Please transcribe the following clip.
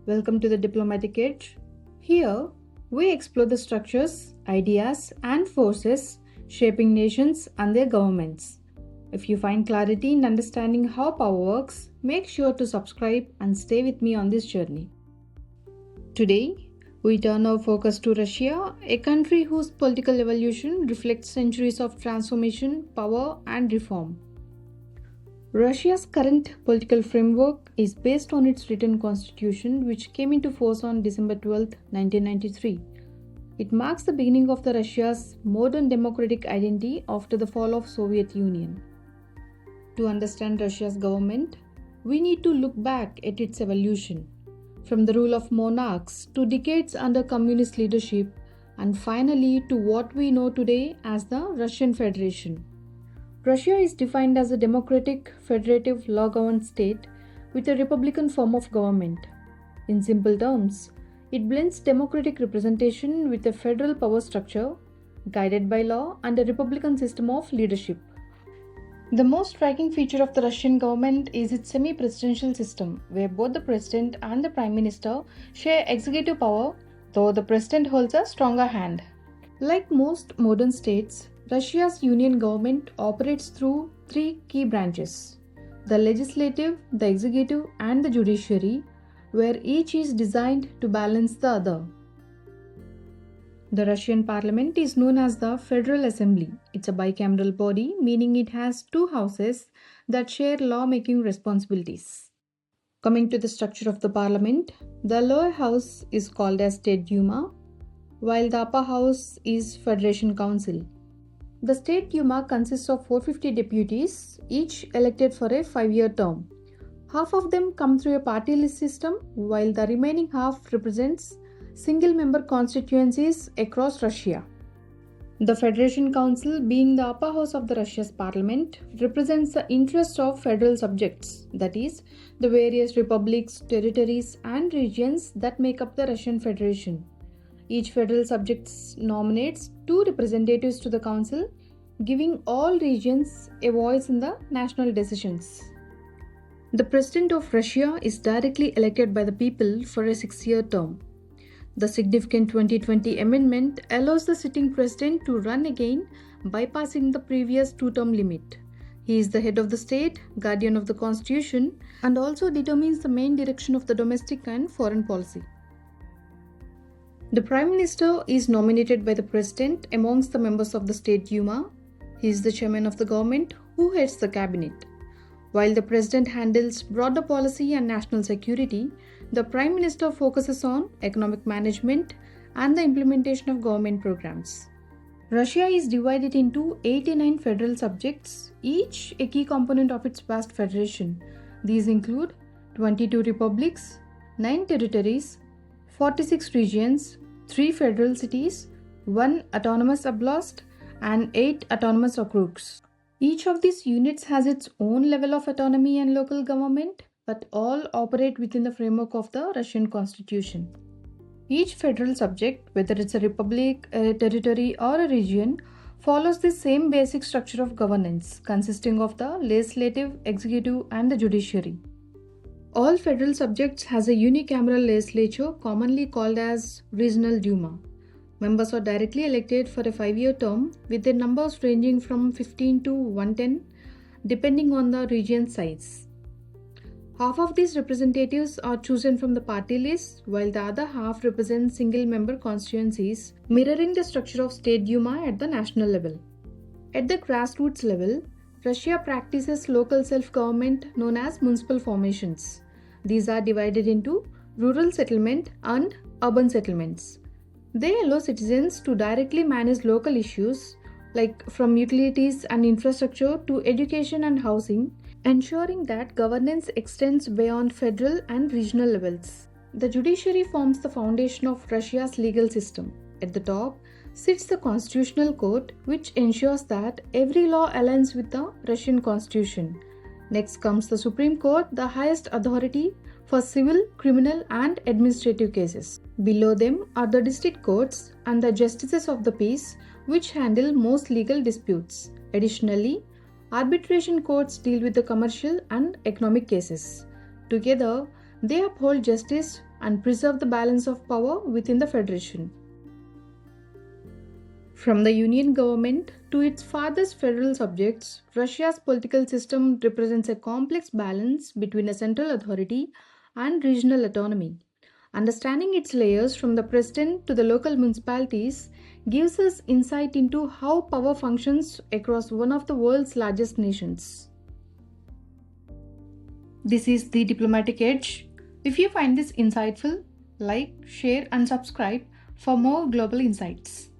Welcome to the Diplomatic Edge. Here, we explore the structures, ideas, and forces shaping nations and their governments. If you find clarity in understanding how power works, make sure to subscribe and stay with me on this journey. Today, we turn our focus to Russia, a country whose political evolution reflects centuries of transformation, power, and reform. Russia's current political framework is based on its written constitution, which came into force on December 12, 1993. It marks the beginning of the Russia's modern democratic identity after the fall of Soviet Union. To understand Russia's government, we need to look back at its evolution, from the rule of monarchs to decades under communist leadership, and finally to what we know today as the Russian Federation. Russia is defined as a democratic, federative, law-governed state with a republican form of government. In simple terms, it blends democratic representation with a federal power structure, guided by law, and a republican system of leadership. The most striking feature of the Russian government is its semi-presidential system, where both the president and the prime minister share executive power, though the president holds a stronger hand. Like most modern states, Russia's union government operates through three key branches: the legislative, the executive, and the judiciary, where each is designed to balance the other. The Russian parliament is known as the Federal Assembly. It's a bicameral body, meaning it has two houses that share lawmaking responsibilities. Coming to the structure of the parliament, the lower house is called as State Duma, while the upper house is Federation Council. The State Duma consists of 450 deputies, each elected for a 5-year term. Half of them come through a party list system, while the remaining half represents single-member constituencies across Russia. The Federation Council, being the upper house of the Russia's parliament, represents the interests of federal subjects, that is, the various republics, territories, and regions that make up the Russian Federation. Each federal subject nominates 2 representatives to the council, giving all regions a voice in the national decisions. The President of Russia is directly elected by the people for a 6-year term. The significant 2020 amendment allows the sitting president to run again, bypassing the previous 2-term limit. He is the head of the state, guardian of the constitution, and also determines the main direction of the domestic and foreign policy. The Prime Minister is nominated by the President amongst the members of the State Duma. He is the chairman of the government who heads the cabinet. While the President handles broader policy and national security, the Prime Minister focuses on economic management and the implementation of government programs. Russia is divided into 89 federal subjects, each a key component of its vast federation. These include 22 republics, 9 territories, 46 regions, 3 federal cities, 1 autonomous oblast, and 8 autonomous okrugs. Each of these units has its own level of autonomy and local government, but all operate within the framework of the Russian constitution. Each federal subject, whether it's a republic, a territory, or a region, follows the same basic structure of governance, consisting of the legislative, executive, and the judiciary. All federal subjects has a unicameral legislature commonly called as Regional Duma. Members are directly elected for a 5-year term with their numbers ranging from 15 to 110 depending on the region size. Half of these representatives are chosen from the party list, while the other half represent single-member constituencies, mirroring the structure of State Duma at the national level. At the grassroots level, Russia practices local self-government known as municipal formations. These are divided into rural settlement and urban settlements. They allow citizens to directly manage local issues like from utilities and infrastructure to education and housing, ensuring that governance extends beyond federal and regional levels. The judiciary forms the foundation of Russia's legal system. At the top sits the Constitutional Court, which ensures that every law aligns with the Russian Constitution. Next comes the Supreme Court, the highest authority for civil, criminal, and administrative cases. Below them are the district courts and the justices of the peace, which handle most legal disputes. Additionally, arbitration courts deal with the commercial and economic cases. Together, They uphold justice and preserve the balance of power within the Federation. From the Union government to its farthest federal subjects, Russia's political system represents a complex balance between a central authority and regional autonomy. Understanding its layers from the president to the local municipalities gives us insight into how power functions across one of the world's largest nations. This is the Diplomatic Edge. If you find this insightful, like, share, and subscribe for more global insights.